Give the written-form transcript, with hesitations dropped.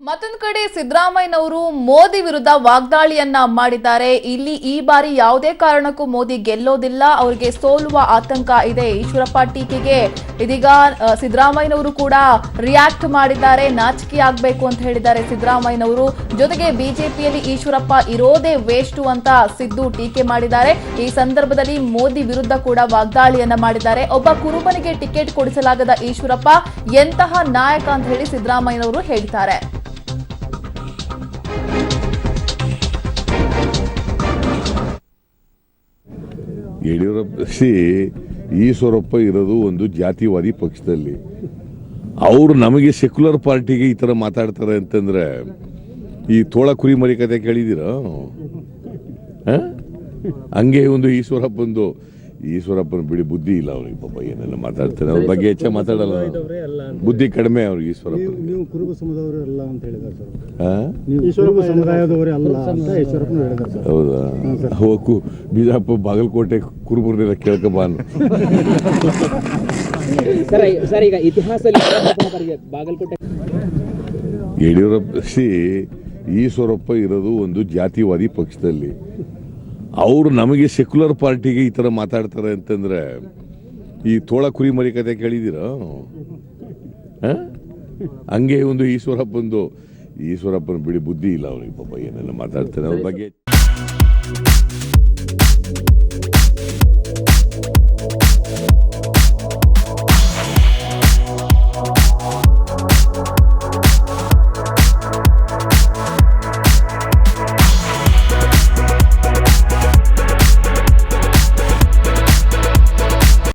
ಮತ್ತೊಂದು ಕಡೆ ಸಿದ್ದರಾಮಯ್ಯನವರು ಮೋದಿ ವಿರುದ್ಧ ವಾಗ್ದಾಳಿಯನ್ನ ಮಾಡಿದ್ದಾರೆ. ಇಲ್ಲಿ ಈ ಬಾರಿ ಯಾವುದೇ ಕಾರಣಕ್ಕೂ ಮೋದಿ ಗೆಲ್ಲೋದಿಲ್ಲ, ಅವರಿಗೆ ಸೋಲುವ ಆತಂಕ ಇದೆ. ಈಶ್ವರಪ್ಪ ಟೀಕೆಗೆ ಇದೀಗ ಸಿದ್ದರಾಮಯ್ಯನವರು ಕೂಡ ರಿಯಾಕ್ಟ್ ಮಾಡಿದ್ದಾರೆ. ನಾಚಿಕೆ ಆಗ್ಬೇಕು ಅಂತ ಹೇಳಿದ್ದಾರೆ ಸಿದ್ದರಾಮಯ್ಯನವರು. ಜೊತೆಗೆ ಬಿಜೆಪಿಯಲ್ಲಿ ಈಶ್ವರಪ್ಪ ಇರೋದೇ ವೇಸ್ಟ್ ಅಂತ ಸಿದ್ದು ಟೀಕೆ ಮಾಡಿದ್ದಾರೆ. ಈ ಸಂದರ್ಭದಲ್ಲಿ ಮೋದಿ ವಿರುದ್ಧ ಕೂಡ ವಾಗ್ದಾಳಿಯನ್ನ ಮಾಡಿದ್ದಾರೆ. ಒಬ್ಬ ಕುರುಬನಿಗೆ ಟಿಕೆಟ್ ಕೊಡಿಸಲಾಗದ ಈಶ್ವರಪ್ಪ ಎಂತಹ ನಾಯಕ ಅಂತ ಹೇಳಿ ಸಿದ್ದರಾಮಯ್ಯನವರು ಹೇಳಿದ್ದಾರೆ. ಈಶ್ವರಪ್ಪ ಇರೋದು ಒಂದು ಜಾತಿವಾದಿ ಪಕ್ಷದಲ್ಲಿ. ಅವರು ನಮಗೆ ಸೆಕ್ಯುಲರ್ ಪಾರ್ಟಿಗೆ ಈ ತರ ಮಾತಾಡ್ತಾರೆ ಅಂತಂದ್ರೆ ಈ ತೋಳ ಕುರಿ ಮರಿ ಕತೆ ಕೇಳಿದಿರ? ಹಂಗೆ ಒಂದು ಈಶ್ವರಪ್ಪನ ಬಿಡಿ, ಬುದ್ಧಿ ಇಲ್ಲ ಅವ್ರಿಗೆ. ಪಾಪ ಏನೆಲ್ಲ ಮಾತಾಡ್ತಾರೆ, ಅವ್ರ ಬಗ್ಗೆ ಹೆಚ್ಚ ಮಾತಾಡಲ್ಲ, ಬುದ್ಧಿ ಕಡಿಮೆ ಅವ್ರಿಗೆ. ಈಶ್ವರಪ್ಪ ನೀವು ಕುರುಬ ಸಮುದಾಯದವರು ಅಲ್ಲ ಅಂತ ಹೇಳಿದ್ದಾರೆ ಸರ್. ಈಶ್ವರಪ್ಪ ಸಮುದಾಯದವರೇ ಅಲ್ಲ ಅಂತ ಈಶ್ವರಪ್ಪನ ಹೇಳಿದ್ದಾರೆ ಸರ್. ಹೌದಾ? ಹೋಗು ಬಿಜಾಪುರ ಬಾಗಲಕೋಟೆ ಕುರುಬರನ್ನೆಲ್ಲ ಕೇಳ್ಕಬಾನ್. ಸರ್ ಈಗ ಇತಿಹಾಸದಲ್ಲಿ ಬಾಗಲಕೋಟೆ ಯಡಿಯೂರಪ್ಪ ಈಶ್ವರಪ್ಪ ಇರೋದು ಒಂದು ಜಾತಿವಾದಿ ಪಕ್ಷದಲ್ಲಿ. ಅವರು ನಮಗೆ ಸೆಕ್ಯುಲರ್ ಪಾರ್ಟಿಗೆ ಈ ತರ ಮಾತಾಡ್ತಾರೆ ಅಂತಂದ್ರೆ ಈ ತೋಳ ಕುರಿ ಮರಿ ಕತೆ ಕೇಳಿದಿರ? ಹಂಗೆ ಒಂದು ಈಶ್ವರಪ್ಪನ ಬಿಡಿ, ಬುದ್ಧಿ ಇಲ್ಲ ಅವ್ರಿಗೆ. ಪಾಪ ಏನೆಲ್ಲ ಮಾತಾಡ್ತಾರೆ, ಅವ್ರ ಬಗ್ಗೆ